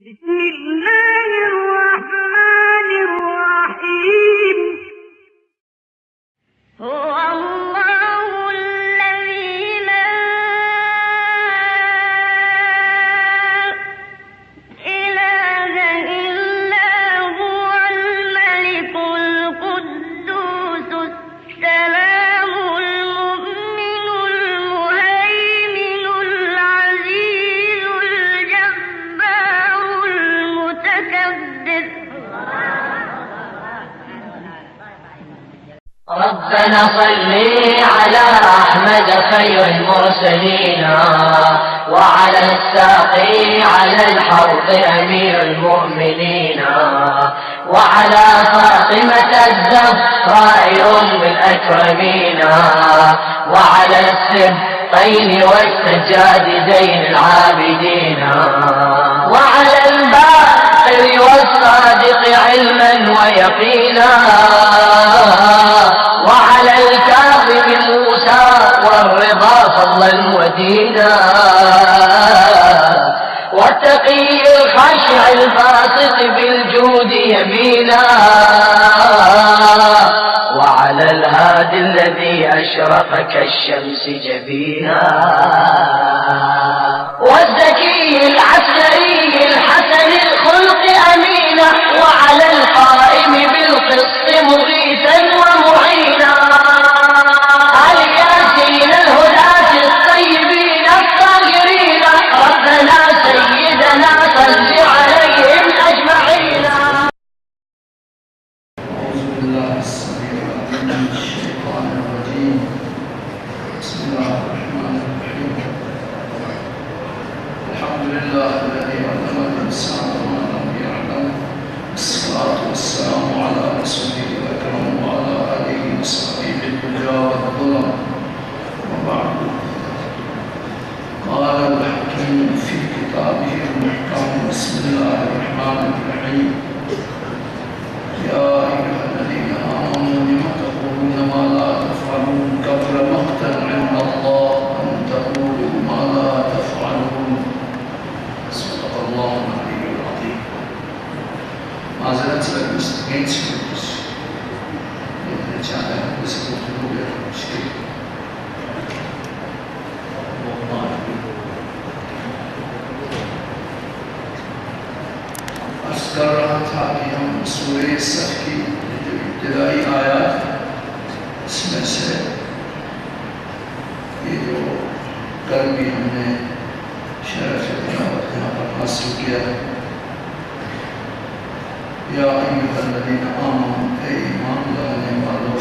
بسم الله الرحمن الرحيم هو الله الذي لا إله إلا هو الملك القدوس السلام المؤمن المهيمن العزيز الجبار المتكبر ربنا صل على أحمد خير المرسلين وعلى الساقي على الحوض أمير المؤمنين وعلى فاطمة الزهراء أم الأكرمين وعلى السبطين والسجاد زين العابدين وعلى الباقر والصادق علما ويقينا وعلى الكاظم موسى والرضا فضلا ودينا والتقي الخشع الباسط بالجود يمينا وعلى الهادي الذي أشرق كالشمس جبينا والزكي العسكري الحسن الخلق أمينا وعلى القائم بالقسط مغيثا ومعينا الياسين الهداة الطيبين الطاهرين ربنا سيدنا صل عليهم أجمعين. أعوذ بالله السميع العليم من الشيطان الرجيم. بسم الله الرحمن الرحيم. الحمد لله الذي علم الإنسان ما لم يعلم والصلاة والسلام على رسوله الأكرم وعلى آله وصحبه الهدى والظلم وبعد. قال الحكيم في كتابه المحكم بسم الله الرحمن الرحيم. يا أيها الذين آمنوا لم تقولون ما لا تفعلون كبر مقتا عند الله أن تقولوا ما لا تفعلون. صدق الله العلي العظيم. معذرت سے مستقین سکوز یہ چاہتا ہے اس کو ہو گیا مشکل عرض کر رہا تھا کہ ہم سورہ صف کی جو ابتدائی آیات ہے اس میں سے یہ جو کل بھی ہم نے شرف تلاوت یہاں پر حاصل کیا ہے یا ایھا الذین آمنوا اے ایمان لانے والوں،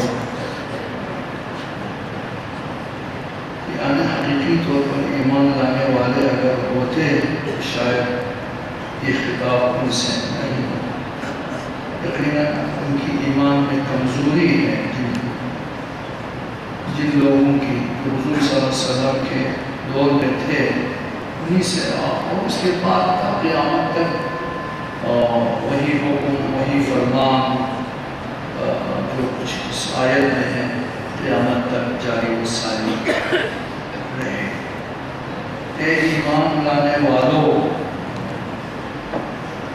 یعنی حقیقی طور پر ایمان لانے والے اگر ہوتے تو شاید یہ خطاب ان سے نہیں ہوتا. یقیناً ان کی ایمان میں کمزوری ہے جن لوگوں کی حضور صلی اللہ علیہ وسلم کے دور میں تھے انہی سے اور اس کے بعد تا قیامت تک وہی حکم وہی فرمان جو کچھ اس آیت میں ہے قیامت تک جاری و ساری رہے. اے ایمان لانے والوں،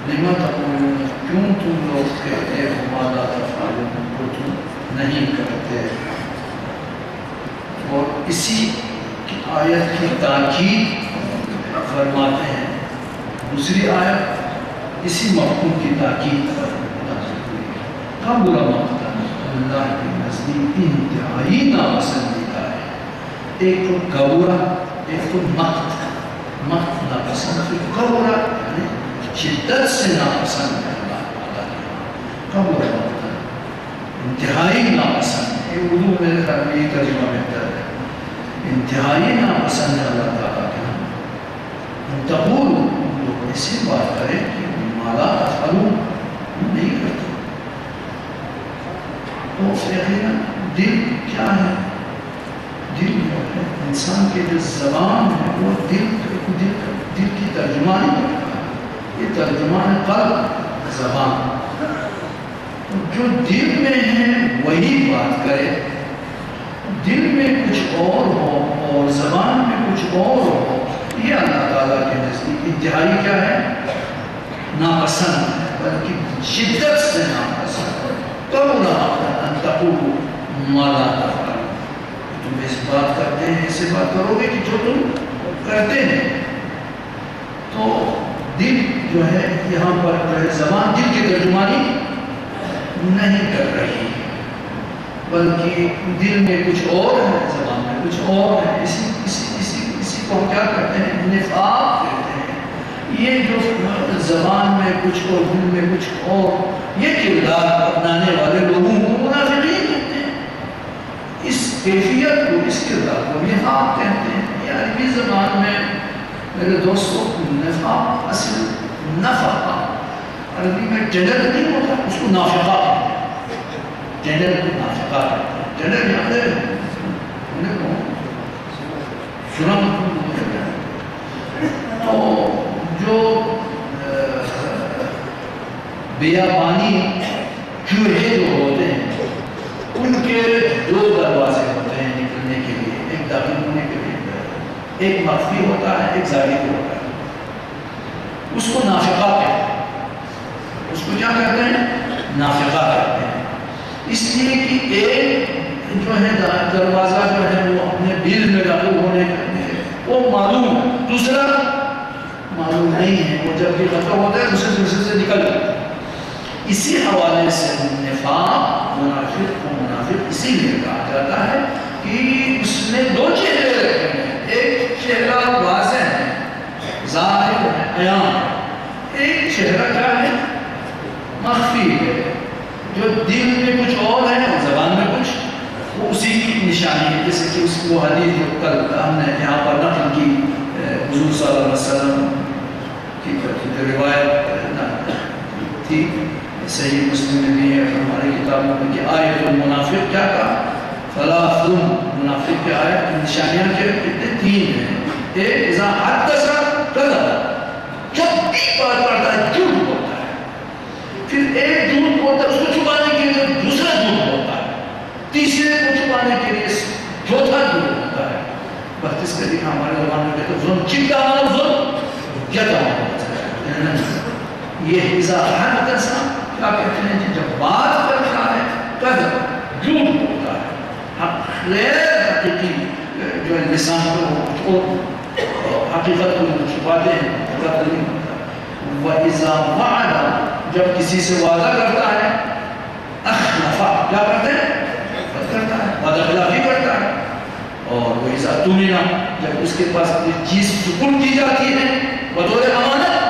لما تقولون کیوں تم لوگ کہتے ہو ما لا تفعلون کو تم نہیں کرتے. اور اسی آیت کی تاکید فرماتے ہیں دوسری آیت اسی مفہوم کی تاکید کبر مقتا اللہ کے نزدیک انتہائی ناپسندیدہ ہے. ایک تو کبرا ایک تو مقت ناپسند کبرا یعنی شدت سے ناپسند ہے اللہ تعالیٰ کے کبر مقتا انتہائی ناپسند ہے. یہ اردو میرے خیال میں یہ ترجمہ بہتر ہے. انتہائی ناپسند ہے اللہ تعالیٰ کے تقول لوگ ایسی بات کریں کہ مالا تفعلون نہیں کرتے. تو یقیناً دل کیا ہے؟ دل جو ہے انسان کے جو زبان ہے وہ دل کی ترجمانی کرتا ہے. یہ ترجمان قلب زبان. جو دل میں ہے وہی بات کرے. دل میں کچھ اور ہو اور زبان میں کچھ اور ہو، یہ اللہ تعالیٰ کے نزدیک انتہائی کیا ہے؟ بلکہ شدت سے ناپسند ہے۔ کبر مقتا ان تقولوا ما لا تفعلون، تم اس بات کرتے ہیں، ایسے بات کرو گے کہ جو تم کرتے ہیں۔ تو دل جو ہے یہاں پر جو ہے زبان دل کی ترجمانی نہیں کر رہی، بلکہ دل میں کچھ اور ہے، زبان میں کچھ اور ہے۔ اسی کو ہم کیا کرتے ہیں؟ نفاق کہتے ہیں۔ یہ جو زبان میں کچھ اور دل میں کچھ اور، یہ کردار اپنانے والے لوگوں کو منافقین کہتے ہیں۔ اس کیفیت کو، اس کردار کو نفاق کہتے ہیں۔ یہ عربی زبان میں میرے دوستوں نفاق اصل نفقہ، عربی میں جنر نہیں ہوتا، اس کو نافقہ کہتے ہیں۔ جنر کو نافقہ کہتے ہیں۔ جنر یاد ہے انہیں کو سرم تو جو بیابانی چوہے جو ہوتے ہیں ان کے دو دروازے ہوتے ہیں نکلنے کے لیے، ایک داخل ہونے کے لیے، ایک مخفی ہوتا ہے، ایک ظاہری ہوتا ہے۔ اس کو نافقہ کہتے ہیں۔ اس کو کیا کہتے ہیں؟ نافقہ کہتے ہیں۔ اس لیے کہ ایک جو ہے دروازہ جو ہے وہ اپنے دل میں داخل ہونے کا وہ معلوم ہے، دوسرا معلوم نہیں ہے، وہ جب بھی ختم ہوتا ہے دوسرے سے نکل جاتا ہے۔ اسی حوالے سے نفاق منافق اسی لیے کہا جاتا ہے کہ اس نے دو چہرے رکھے ہیں، ایک چہرہ واضح ہے، ظاہر ہے، عیان ہے، ایک چہرہ کیا ہے؟ مخفی ہے، جو دل میں کچھ اور ہے اور زبان میں کچھ، وہ اسی کی نشانی ہے۔ جیسے کہ اس کو حدیث جو کل ہم نے یہاں پر نقل کی حضور صلی اللہ علیہ وسلم کی جو روایت تھی صحیح مسلم میں بھی ہے، ہماری کتابوں میں کہ آیت المنافق کیا کہا؟ ثلاث، منافق کی آیت کی نشانیاں کتنے؟ تین ہیں۔ ایک اذا حدث کذب، جب بھی بات کرتا ہے جھوٹ بولتا ہے۔ پھر ایک جھوٹ بولتا ہے، اس کو چھپانے کے لیے دوسرا جھوٹ بولتا ہے، تیسرے کو چھپانے کے لیے چوتھا جھوٹ بولتا ہے۔ بس اس کے لیے ہمارے زبان میں کہتے ہیں ظلم، چکا والا ظلم کیا کہا؟ یہ اذا حدث کیا کہتے ہیں کہ جب بات کرتا ہے کذب، جھوٹ بولتا ہے، غیر حقیقی جو لسان کو حقیقت کو چھپاتے ہیں، حقیقت نہیں ہوتا۔ وَإِذَا وَعَدَ، جب کسی سے وعدہ کرتا ہے، اخلفا، کیا کرتے ہیں؟ کرتا ہے، وعدہ خلافی کرتا ہے۔ اور وَإِذَا تُمِنَ، جب اس کے پاس کوئی چیز سپرد کی جاتی ہے بطور امانت،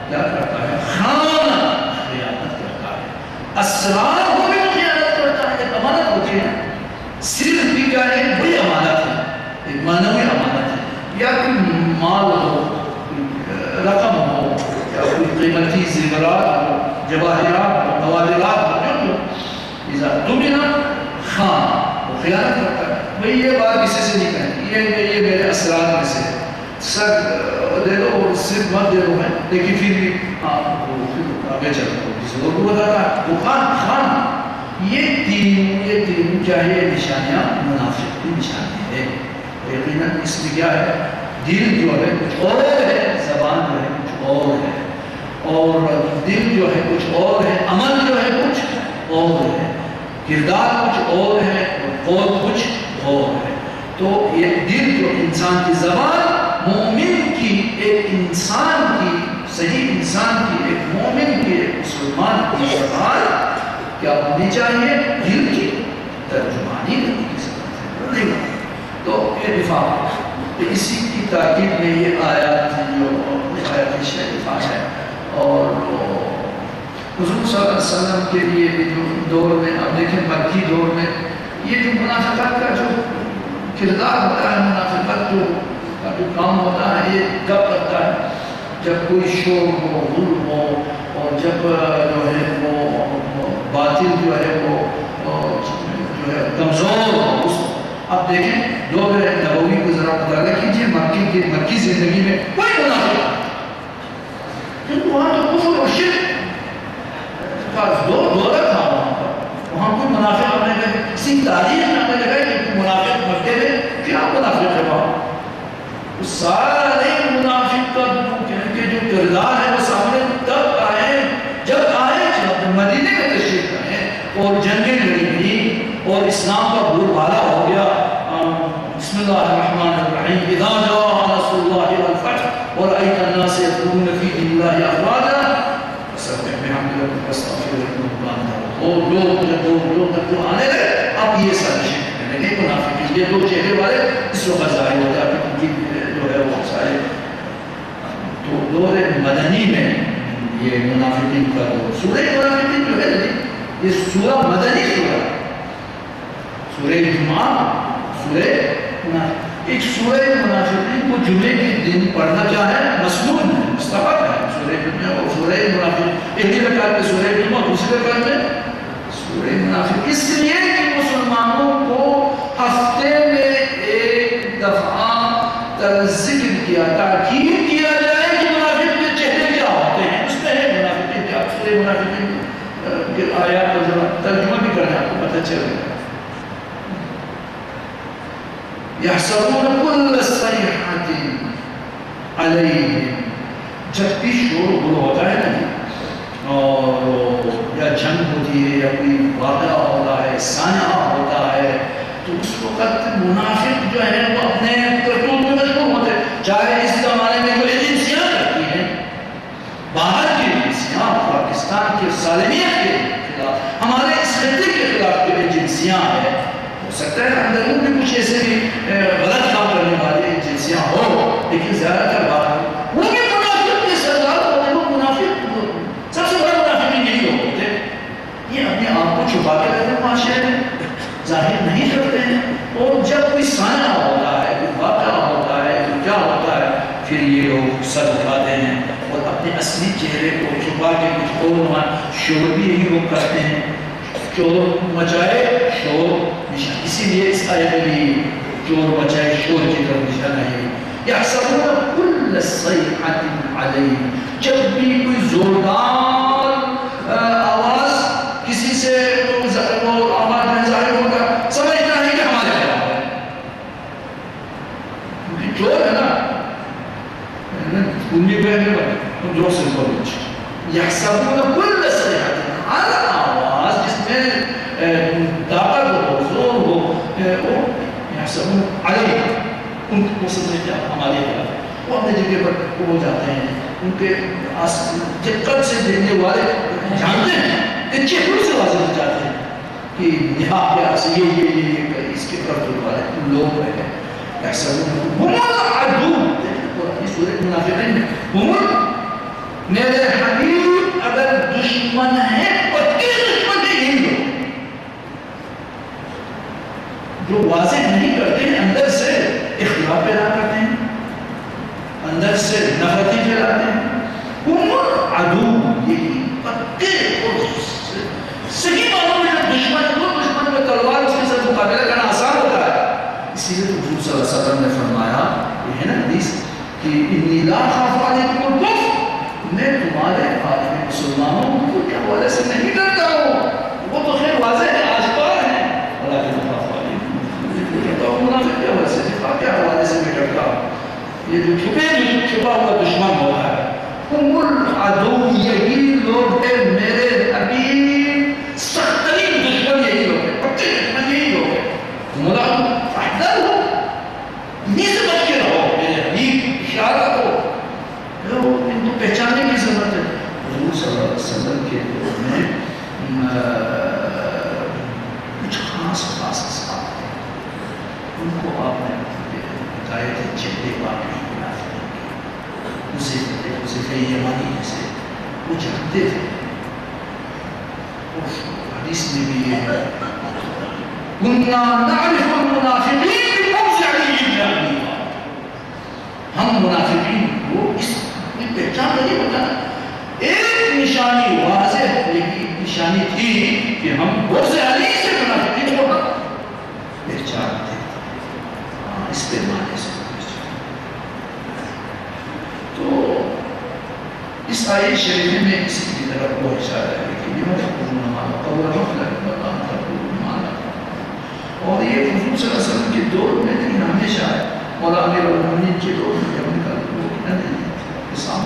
کیا کرتا ہے؟ خیانت کرتا ہے۔ اسرار کو بھی خیانت کرتا ہے، ایک امانت ہوتی ہے، صرف بھی کیا ہے؟ وہی امانت ہے، ایک معنوی امانت ہے، یا کوئی مال ہو، رقم ہو، یا کوئی قیمتی زیورات ہو، جواہرات ہو، نوادرات ہو، جو اذا تمنا خان، وہ خیانت کرتا ہے۔ بھئی یہ بات کسی سے نہیں کہیں، یہ میرے اسرار میں سے سر دے دو اور صرف مت دے دو میں، لیکن پھر بھی پھر آگے چل دو، کسی کو بتاتا ہے وہ خان۔ یہ تین چاہیے نشانیاں منافق کی نشانی ہے۔ یقیناً اس میں کیا ہے؟ دل جو ہے کچھ اور ہے، زبان جو ہے کچھ اور ہے، اور دل جو ہے کچھ اور ہے، عمل جو ہے کچھ اور ہے، کردار کچھ اور ہے، اور قول کچھ اور ہے۔ تو یہ دل جو انسان کی زبان، مومن کی، ایک انسان کی، صحیح انسان کی، ایک مومن کی، ایک مسلمان کی زبان کیا ہونی چاہیے؟ دل کی ترجمانی کرنے کی ضرورت ہے۔ تو یہ نفاق، اسی کی تاکید میں یہ آیات جو آیات شریفہ ہے، اور حضور صلی اللہ علیہ وسلم کے لیے بھی جو دور میں آپ دیکھیں مکی دور میں یہ جو منافقت کا جو کردار ہوتا ہے، منافقت جو کام ہوتا ہے، یہ کب لگتا ہے؟ جب کوئی شور ہو، ظلم ہو، اور جب جو ہے وہ باطل جو ہے وہ جو ہے کمزور ہو۔ آپ دیکھیں دور نبوی کو ذرا مطالعہ کیجیے، مکی زندگی میں کوئی منافق کیونکہ وہاں تو کفر اور شرک کا دورہ تھا، وہاں کوئی منافق آپ نے کہا کسی تاریخ میں آپ نے لگا کہ منافق مرتے ہوئے کیا منافق ہے وہاں؟ اس سارے منافق کا جو کردار ہے وہ سامنے تب آئے جب اور جنگیں لڑی گئی اور اسلام کا بول بالا ہو گیا. بسم اللہ الرحمن الرحیم. اذا جاء نصر اللہ والفتح ورأيت الناس يدخلون في دين الله افواجا فسبح بحمد ربك واستغفره انه كان توابا. لوگ تو آنے لگے. اب یہ سازش ہے کہ منافقین یہ دو چہرے والے اس وقت ظاہر ہوتا ہے کہ ان کی جو ہے وہ سارے تو دور مدنی میں یہ منافقین کا دور. سورہ منافقین جو ہے یہ سورہ مدنی سورہ. سورہ جمعہ سورہ ایک سورہ منافقین کو جمعے کے دن پڑھنا کیا ہے مسنون ہے مستحب ہے. سورہ جمعہ اور سورہ منافقین ایک ہی رکعت میں سورہ جمعہ دوسری رکعت میں سورہ منافقین. اس لیے کہ مسلمانوں کو ہفتے میں ایک دفعہ ذکر کیا تاکید کیا جائے کہ منافق کے چہرے کیا ہوتے ہیں. اس میں ہے منافقین کیا. سورہ منافقین کے آیات کا ترجمہ بھی کرنا آپ کو پتہ چلے گا. يحسبون كل صيحة عليهم. جب بھی شور غل ہوتا ہے نا اور یا جنگ ہوتی ہے یا کوئی واقعہ ہوتا ہے سانحہ ہوتا ہے تو اس وقت منافق جو ہے وہ اپنے کرتوت میں مشغول ہوتے ہیں. چاہے اس زمانے میں کوئی ایجنسیاں کرتی ہیں باہر کی ایجنسیاں پاکستان کے سالمیت کے خلاف ہمارے اس خطے کے خلاف جو ایجنسیاں ہیں ہو سکتا ہے اندرون بھی کچھ ایسے بھی غلط کام کرنے والی ایجنسیاں ہو لیکن زیادہ تر بات وہ بھی منافق کے سردار ہوتے ہیں. وہ منافق سب سے بڑا منافق یہی لوگ ہوتے ہیں. یہ اپنے آپ کو چھپا کے رہتے ہیں معاشرے میں ظاہر نہیں کرتے ہیں. اور جب کوئی سانحہ ہوتا ہے کوئی واقعہ ہوتا ہے کوئی کیا ہوتا ہے پھر یہ لوگ سر اٹھاتے ہیں اور اپنے اصلی چہرے کو چھپا کے کچھ اور شور بھی یہی لوگ کرتے ہیں. چور مچائے شور نشان. اسی لیے اس آیت میں بھی چور مچائے شور کی طرف نشانہ ہے. یحسبون کل صیحۃ علیہم. جب بھی کوئی زوردار آواز کسی سے وہ آواز میں ظاہر ہوگا سمجھنا ہے کہ ہمارے خلاف ہے. کیونکہ چور ہے نا کنجی پہنے والے تو جو سے بولچ. یحسبون کل صیحۃ ہر آواز جس میں طاقت ہو زور ہو وہ یحسبون علیہ ان کو سمجھتے ہیں ہمارے خلاف. وہ اپنے جگہ پر ہو جاتے ہیں. ان کے دقت سے دینے والے جانتے ہیں کہ چہروں سے واضح ہو جاتے ہیں کہ یہاں پیار سے یہ اس کے کرتوت والے لوگ ہیں. یحسبون هم العدو. یہ سورۃ منافقین میں ہم میرے حبیب اگر دشمن ہے پکی دشمن ہے یہی لوگ جو واضح نہیں کرتے ہیں اندر سے اختلاف پیدا کرتے ہیں اندر سے نفرتیں پھیلاتے ہیں. ہم عدو یہی پکے اور صحیح معنوں میں دشمن ہے. وہ دشمن میں تلوار اس کے ساتھ مقابلہ کرنا آسان ہوتا ہے. اسی لیے تو حضور صلی اللہ علیہ وسلم نے فرمایا یہ ہے نا حدیث کہ انی لا خاف علیکم الکفر. میں تمہارے عالم مسلمانوں کو کیا حوالے سے نہیں ڈرتا ہوں. وہ تو خیر واضح ہے آشکار ہے. لیکن خاف علیکم منافق کے حوالے سے نفاق کے حوالے سے میں ڈرتا ہوں. یہ جو چھپا ہوا دشمن ہوتا ہے. ہم العدو یہی لوگ ہیں میرے حبیب. سخت ترین دشمن یہی لوگ ہیں. پکے دشمن یہی لوگ ہیں. ملازم احدر ہو انہیں سے بچ کے رہو میرے حبیب اشارہ ہو. ان کو پہچاننے کی ضرورت ہے. حضور صلی اللہ علیہ وسلم کے دور میں کچھ خاص اصحاب ہیں. ان کو آپ نے بتائے تھے چہرے واقعی حذیفہ یمانی سے وہ جانتے تھے. حدیث میں بھی یہ ہے كنا نعرف المنافقين بموضع الجهل. ہم منافقین کو اس کی پہچان نہیں ہوتا. ایک نشانی واضح نشانی تھی کہ ہم بہت سے علی سے منافقین کو پہچانتے ہیں. اس پیمانے سے تو اس آیت شریف میں اس کی طرف وہ اشارہ ہے کہ یہ مفہوم مانا قول مطلق مقام تقول مانا. اور یہ حضور صلی اللہ علیہ وسلم کے دور میں نہیں ہمیشہ ہے. مولا امیر المومنین کے دور میں جب ان کا اسلام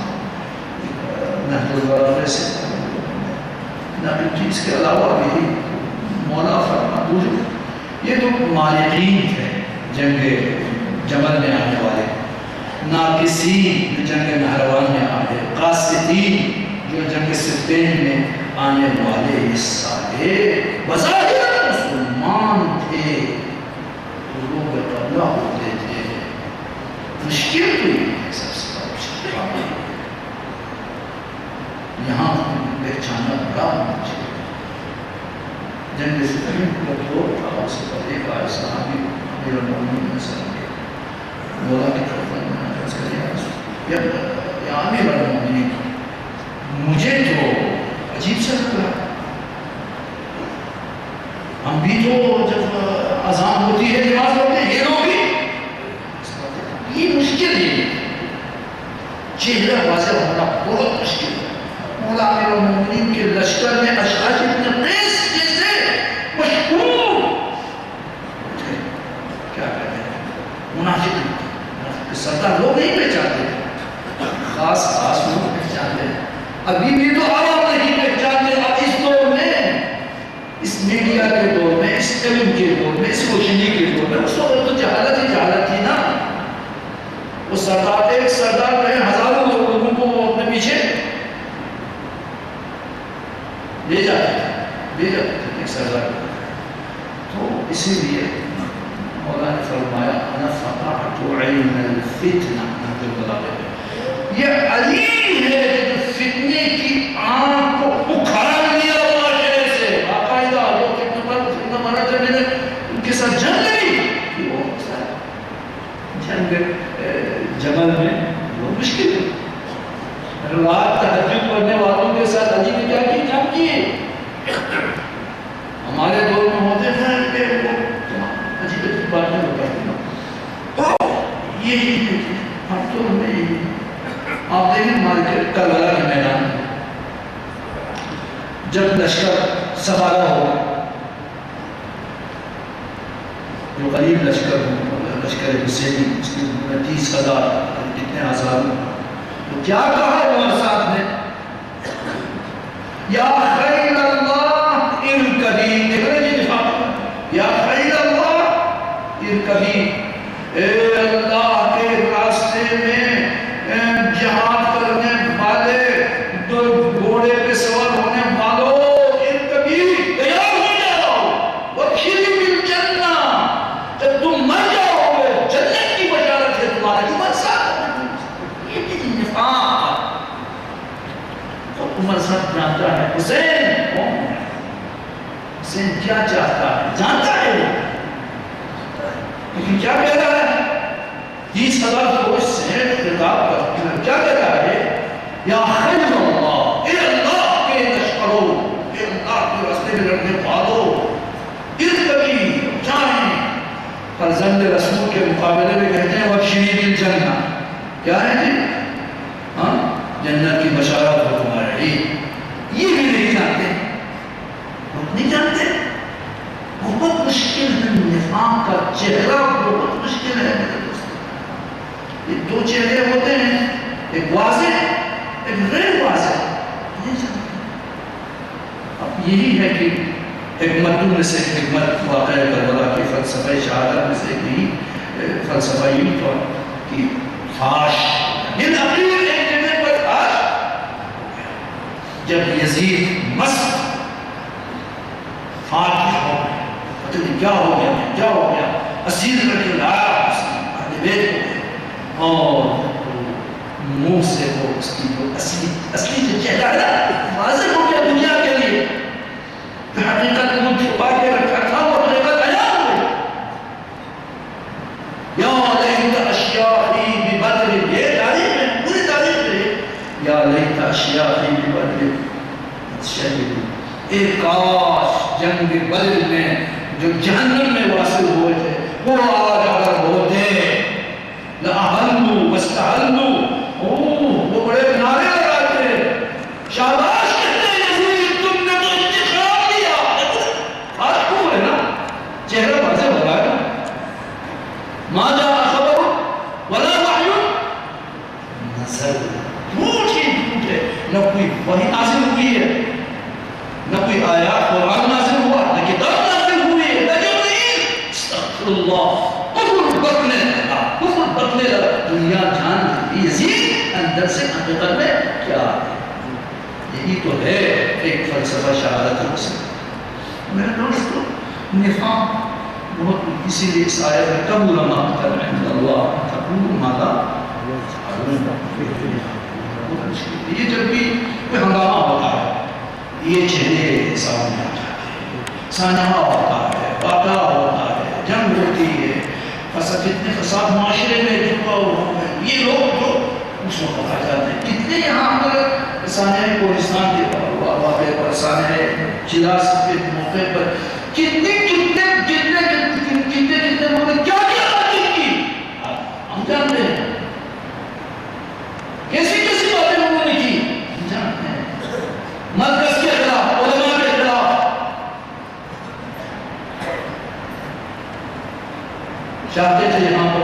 نحن الورثہ سے نبی کی اس کے علاوہ بھی مولا فرما یہ تو مالکین تھے جنگ جمل میں آنے والے، ناقصین جو جنگ نہروان میں آنے، قاسدین جو جنگ صفین میں آنے والے، یہ سارے بظاہر مسلمان تھے، لوگ قبلہ ہوتے تھے۔ مشکل تو یہ ہے سب سے مشکل، یہاں پہچانا بڑا مجھے جنگ صفین کو دور تھا، اس پر ایک آئے صحابی امیر المومنین صلی اللہ علیہ وسلم مولا کی طرف عرض کرے، یا امیر المومنین مجھے تو عجیب سے لگ رہا، ہم بھی تو جب اذان ہوتی ہے نماز پڑھتے ہیں، یہ لوگ بھی، یہ مشکل ہے، چہرہ واضح ہونا بہت مشکل ہے۔ مولا امیر المومنین کے لشکر میں اشعاج ابن قیس جیسے مشہور کیا کہتے ہیں منافق سردار لوگ نہیں پہچانتے، خاص خاص لوگ پہچانتے ہیں، ابھی بھی تو عوام نہیں پہچانتے۔ اب اس دور میں، اس میڈیا کے دور میں، اس علم کے دور میں، اس روشنی کے دور میں، اس وقت تو جہالت ہی جہالت تھی نا۔ وہ سردار، ایک سردار رہے ہزاروں لوگوں کو وہ اپنے پیچھے لے جاتے تھے ایک سردار۔ تو اسی لیے مولا نے فرمایا انا فتحت علم الفتنہ، یہ علیم ہے جو فتنے کی آنکھ کو اکھاڑ لیا معاشرے سے، باقاعدہ جو فتنہ مانا جب میں نے ان کے ساتھ جنگ نہیں، وہ جنگ جمل میں بہت مشکل ہے۔ رات تہجد پڑھنے والوں کے ساتھ علی نے کیا کی؟ جنگ کی۔ ہمارے دور میں ہوتے ہیں کہ وہ عجیب عجیب باتیں ہوتا ہے، یہی ہے کہ ہم تو ہمیں آپ دیکھیں مارکیٹ کربلا کے میدان میں جب لشکر سوارا ہوگا، جو قریب لشکر ہو، لشکر حسینی، اس کی 30,000 کتنے ہزار، تو کیا کہا عمر صاحب نے؟ یا خیل اللہ ارکبی، دیکھ رہے جی دفاع، یا خیل اللہ ارکبی، اے اللہ کے راستے میں جہاد کرنے والے، تو گھوڑے پہ سوار ہونے والوں، ارکبی تیار ہو جاؤ، وکھلی بالجنہ، جب تم مر جاؤ گے جنت کی بشارت ہے تمہاری۔ عمر صاحب یہ بھی نفاق، عمر صاحب جانتا ہے حسین کون ہے، حسین کیا چاہتا ہے، جانتا ہے وہ، لیکن کیا کہہ رہا ہے؟ 30,000 فوج سے خطاب کرتے ہیں، کیا کہہ رہا ہے؟ یا خیل اللہ، اے اللہ کے لشکروں، اے اللہ کے راستے میں لڑنے والوں، ارکبی جائیں۔ فرزند رسول کے مقابلے میں کہتے ہیں وبشری بالجنہ، کیا ہے جی؟ ہاں جنت کی بشارت ہو تمہارے لیے۔ یہ بھی نہیں جانتے، لوگ نہیں جانتے، بہت مشکل ہے، نفاق کا چہرہ بہت مشکل ہے میرے دوست۔ یہ دو چہرے ہوتے ہیں، ایک واضح ایک غیر واضح، نہیں جانتے۔ اب یہی ہے کہ حکمتوں میں سے حکمت واقعہ کربلا کی فلسفہ شہادت میں سے یہی فلسفہ یوں تھا کہ خاش ان اپنی ایک جگہ پر خاش جب یزید مست فاتح ہو گئے، پتہ نہیں کیا ہو گیا، کیا ہو گیا، اسیر کر کے لایا اہل بیت کو، اور منہ سے وہ اس کی جو اصلی جو چہرہ ہے واضح ہو گیا دنیا کے لیے، حقیقت کو چھپا کے رکھا تھا وہ حقیقت عیاں ہوئی۔ یا لیت اشیائی ببدر، یہ تاریخ ہے، پوری تاریخ ہے، یا لیت اشیائی ببدر شہید، اے کاش جنگ بدر میں جو جہنم میں واصل ہوئے تھے وہ آج اگر ہوتے لأہلوا واستحلوا، وہ بڑے نعرے لگاتے، شاباش کہتے یزید تم نے تو انتخاب لیا، آج کیوں ہے نا چہرہ واضح ہو رہا ہے، ما جاء خبر ولا وحی نزل، جھوٹ ہی جھوٹ ہے، نہ کوئی وحی نازل ہوئی ہے، نہ کوئی آیات قرآن نازل ہوا، نہ کتاب اللہ کفر بکنے لگا، کفر بکنے لگا، دنیا جان لیتی یزید اندر سے حقیقت میں کیا ہے؟ یہی تو ہے ایک فلسفہ شہادت حاصل۔ میرے دوستو نفاق بہت، اسی لیے اس آیت میں کبر مقتا عند اللہ تقول ما لا يفعلون۔ یہ جب بھی کوئی ہنگامہ ہوتا ہے یہ چہرے سامنے آ جاتے ہیں، سانحہ ہوتا ہے، واقعہ ہوتا ہے، جنگ ہوتی ہے، فساد، کتنے فساد معاشرے میں جھکا ہوا ہے، یہ لوگ جو اس وقت آ جاتے ہیں۔ کتنے یہاں پر سانحہ کوہستان کے واقعے پر، سانحہ چلاس کے موقع پر کتنے انہوں نے کیا کیا باتیں کی ہم جانتے ہیں، کیسی کیسی باتیں انہوں نے کی ہم جانتے ہیں، مرکز کے خلاف، علماء کے خلاف۔ چاہتے تھے یہاں پر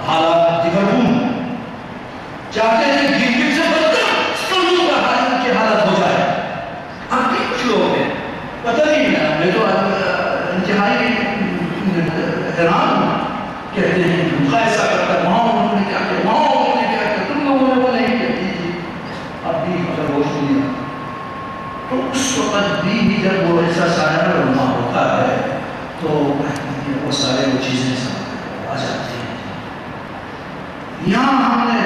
حالات دگرگون، چاہتے تھے گرگٹ سے بدتر سنو کا حال کی حالت ہو جائے۔ اب کچھ لوگ ہیں پتہ نہیں ہے، میں تو انتہائی حیران ہوں، کہتے ہیں کہ ایسا کرتا وہاں انہوں نے کیا کیا، وہاں انہوں نے کیا کیا، تم لوگوں نے وہ نہیں کہتی تھی۔ اب بھی اگر ہوش نہیں آتا تو اس وقت بھی جب وہ ایسا سایہ علماء ہوتا ہے تو وہ سارے وہ چیزیں آ جاتی ہیں۔ یہاں ہم نے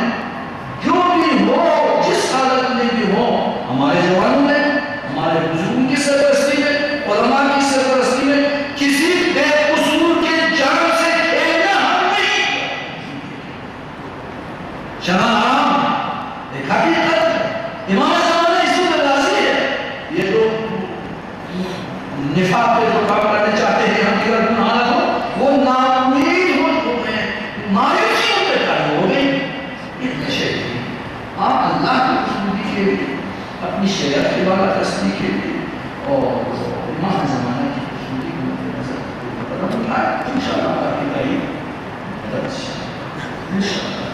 جو بھی ہو، جس حالت میں بھی ہو، ہمارے جوانوں میں، ہمارے بزرگوں کی سرپرستی میں، علماء کی سرپرستی میں کسی بے قصور کے جان سے کھیلنا ہم نہیں۔ شرح حرام ایک حقیقت ہے، امام زمانہ اس میں راضی ہے۔ یہ جو نفاق پہ جو کام کرنے چاہتے ہیں ہم دیگر گناہ کو، وہ ناامید ہو گئے، مایوسی پہ کھڑے ہو گئے۔ یہ نشے کی آپ اللہ کی رسولی کے لیے، اپنی شریعت کی بالا دستی کے لیے اور امام زمانہ کی رسولی کو مد نظر قدم اٹھائے، انشاءاللہ اللہ کی تعریف انشاءاللہ۔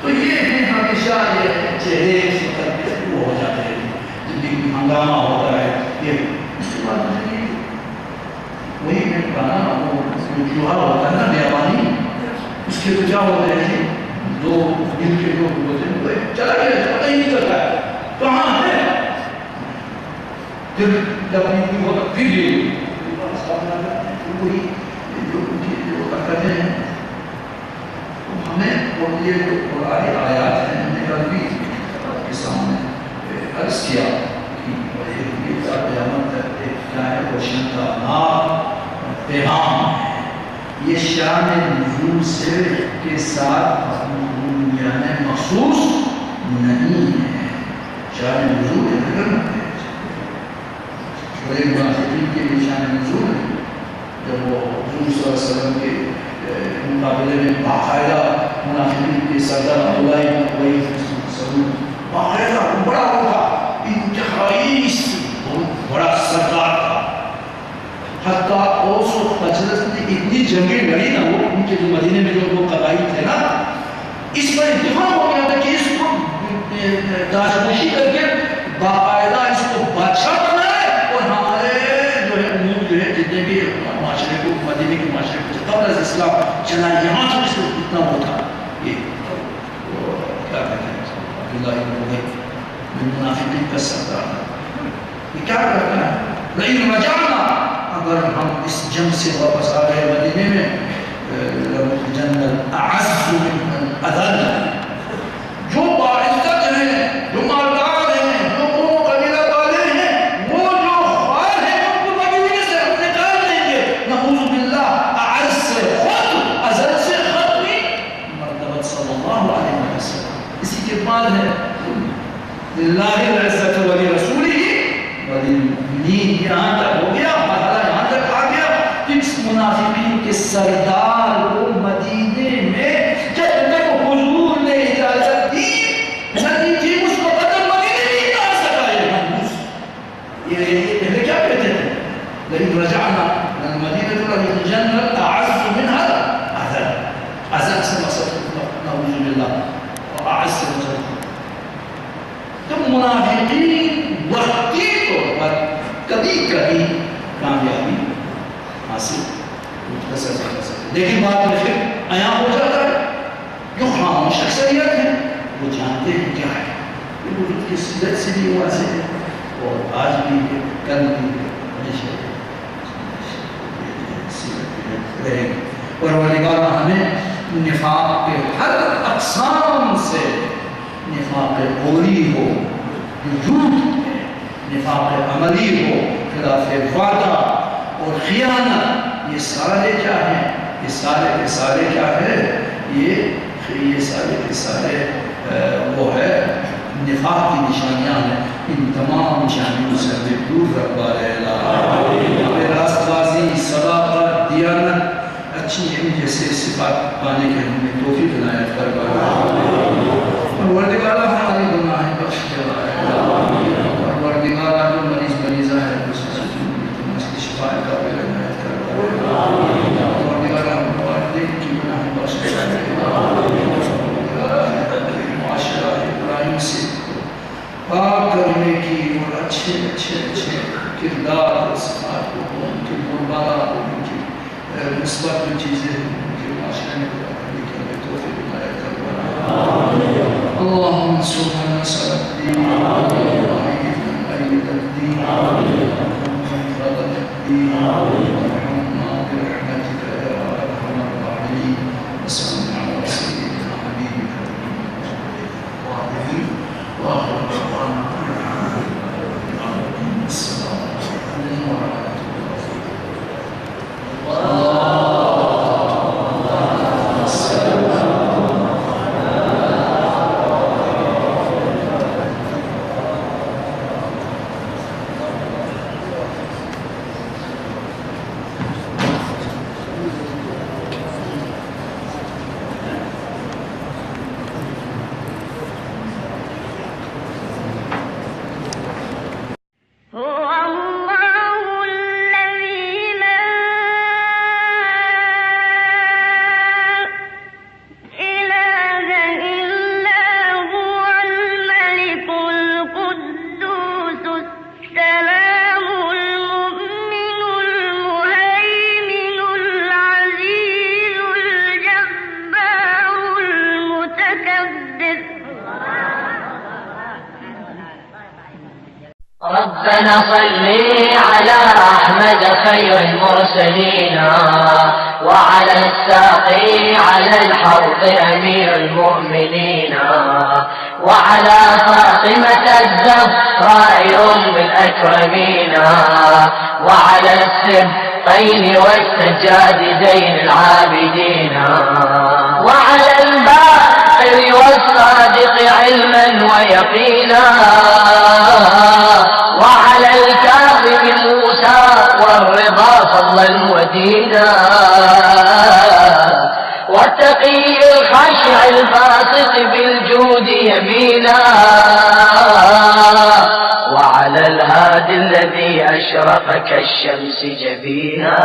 تو یہ ہے ہمیشہ یہ چہرے سے کر کے وہ ہو جاتے ہیں، جب بھی ہنگامہ ہوتا ہے یہ اس کے بعد مجھے وہی میں کہا وہ چوہا ہوتا ہے نا بیابانی، اس کے تو کیا ہوتے ہیں دو دن کے لوگ ہوتے ہیں، وہ چلا گیا پتہ ہی نہیں چلتا ہے کہاں ہے، پھر جب بھی ہوتا پھر یہ وہی جو کرتے ہیں۔ ہمیں اور یہ جو قرآنی آیات ہیں، ہم نے کل بھی کے سامنے عرض کیا کہ یہ قیامت ایک کیا ہے، روشن کا نام پیغام ہے۔ یہ شان نزول صرف کے ساتھ یعنی مخصوص نہیں ہے، شان نزول ہے بڑے منافقین کے لیے شان نزول ہے۔ جب وہ حضور صلی اللہ علیہ وسلم کے مقابلے میں باقاعدہ منافقین کے سردار عبداللہ بن ابی بن سلول باقاعدہ بڑا ہوگا، انتہائی بہت بڑا سردار تھا، حتیٰ اوس و خزرج نے اتنی جنگیں لڑی نا، وہ ان کے جو مدینے میں جو لوگ قبائل تھے نا، اس پر اتفاق ہو گیا تھا کہ اس کو تاجپوشی کر کے باقاعدہ اس کو بادشاہ بنائے، اور ہمارے جو ہے امور جو ہے جتنے بھی معاشرے کو، مدینے کے معاشرے کو قبل از اسلام چلا، یہاں سے اس کو اتنا وہ تھا، یہ کیا کہتے ہیں عبداللہ بن ابی من منافقین کا سردار، یہ کیا کرتا ہے، لئن رجعنا، اگر ہم اس جنگ سے واپس آ گئے مدینے میں، لَنُخْرِجَنَّ الْأَعَزُّ مِنْهُ الْأَذَلَّ، جو باعزت ہیں، جو مالدار ہیں، جو قوم قبیلہ والے ہیں، وہ جو خوار ہیں ان کو مدینے سے ہم نکال دیں گے، نعوذ باللہ، اعز سے خود، ازل سے خود بھی مرتبت صلی اللہ علیہ وسلم۔ اسی کے بعد ہے للہ العزت ولرسولہ وللمؤمنین، یہاں تک ہو گیا، مرحلہ یہاں تک آ گیا کہ اس منافقین کے سردار کو مدینے میں جب تک حضور نے اجازت دی نہیں تھی، اس کو قدم مدینے نہیں آ سکا۔ یہ پہلے کیا کہتے تھے، لیکن رجعنا المدینہ لنخرجن الاعز منها الاذل، اذل سے مقصد نعوذ باللہ، اور اعز سے مقصد تو منافقین وقتی طور پر کبھی کبھی کامیابی حاصل لیکن بعد میں پھر عیاں ہو جاتا ہے. جو خاموش اکثریت ہے وہ جانتے ہیں کیا ہے. وہ کی صدت سے بھی واضح ہے اور آج بھی کل بھی ہمیشہ رہے گی. پروردگار ہمیں نفاق کے ہر اقسام سے، نفاق قولی ہو، جھوٹ ہے، نفاق عملی ہو، خلاف وعدہ اور خیانت، یہ سارے کیا ہیں؟ یہ سارے کے سارے کیا ہے؟ یہ سارے کے سارے وہ ہے نفاق کی نشانیاں ہیں. ان تمام نشانیوں سے ہمیں دور رکھوا رہے ہمیں راست بازی، صداقت، دیانت، اچھی علم جیسے صفات پانے کے ہمیں توفیق عنایت فرما. پروردگار ہماری گناہیں بخش دے. پروردگار جو مریضہ ہے اس کی شفا کا عنایت فرما. پروردگار ہم والدین کی گناہیں بخش دے. معاشرہ ابراہیم سے پاک کرنے کی اور اچھے کردار اور صفات کو، ان کے مربات کو، ان کی مثبت جو چیزیں ہیں ان کے معاشرے میں کرنے کی ہمیں توفیق عنایت فرما. اللهم انصرنا نصر الدين، اللهم أيد الدين، اللهم انفض الدين، وارحمنا برحمتك يا أرحم الراحمين. وصل على سيدنا حبيبك وآخر دعوانا السلام عليكم ورحمة الله. ربنا صل على أحمد خير المرسلين وعلى الساقي على الحوض أمير المؤمنين وعلى فاطمة الزهراء أم الأكرمين وعلى السبطين والسجاد زين العابدين وعلى الباقر والصادق علما ويقينا وعلى الكاظم موسى والرضا فضلا ودينا والتقي الخشع الباسط بالجود يمينا وعلى الهادي الذي أشرق كالشمس جبينا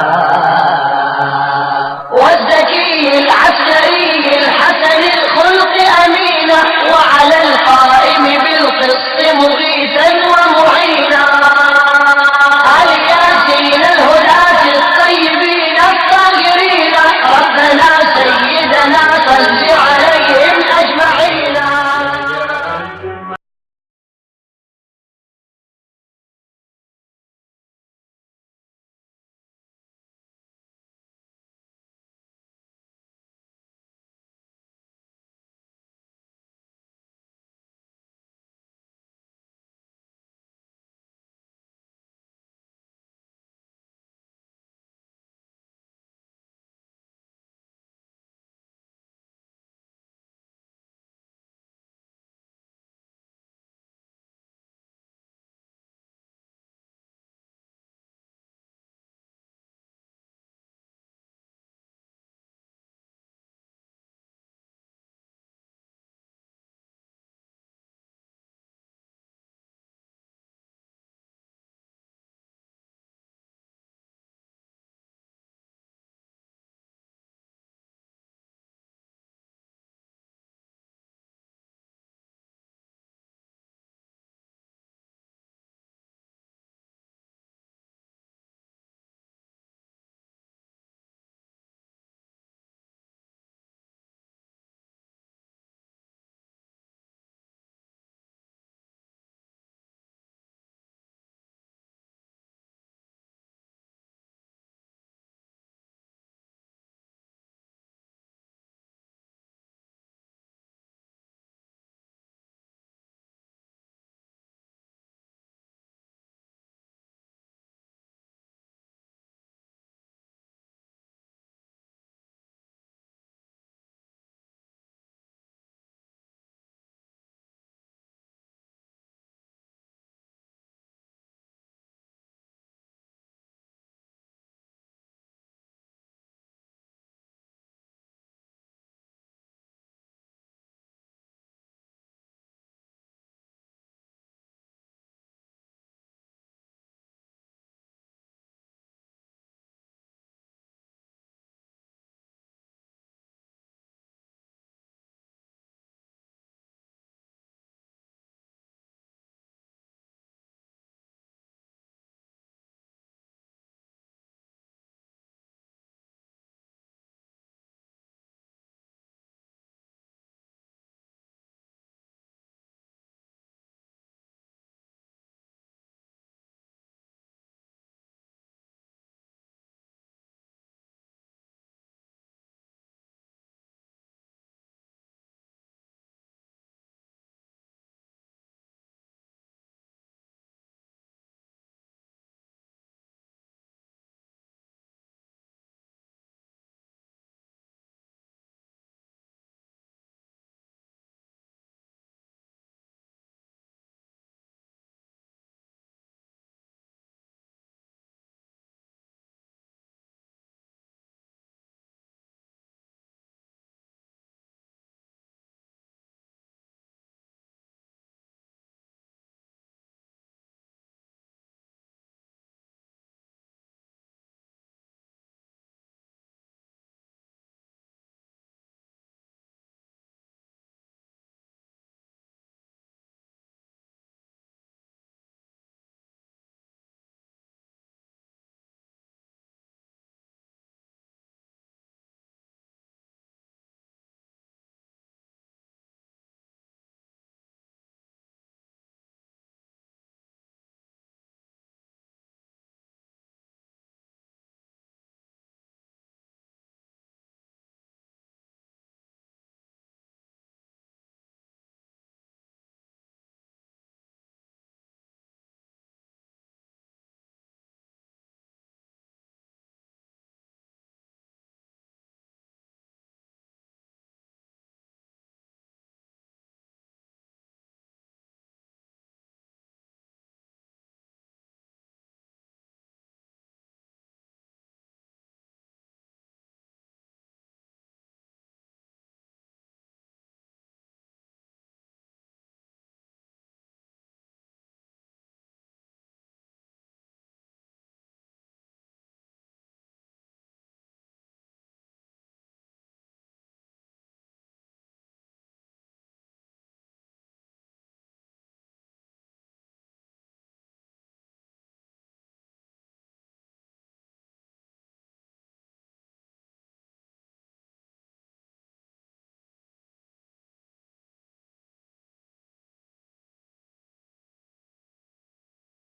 والزكي العسكري الحسن الخلق أمينا وعلى القائم بالقسط مغينا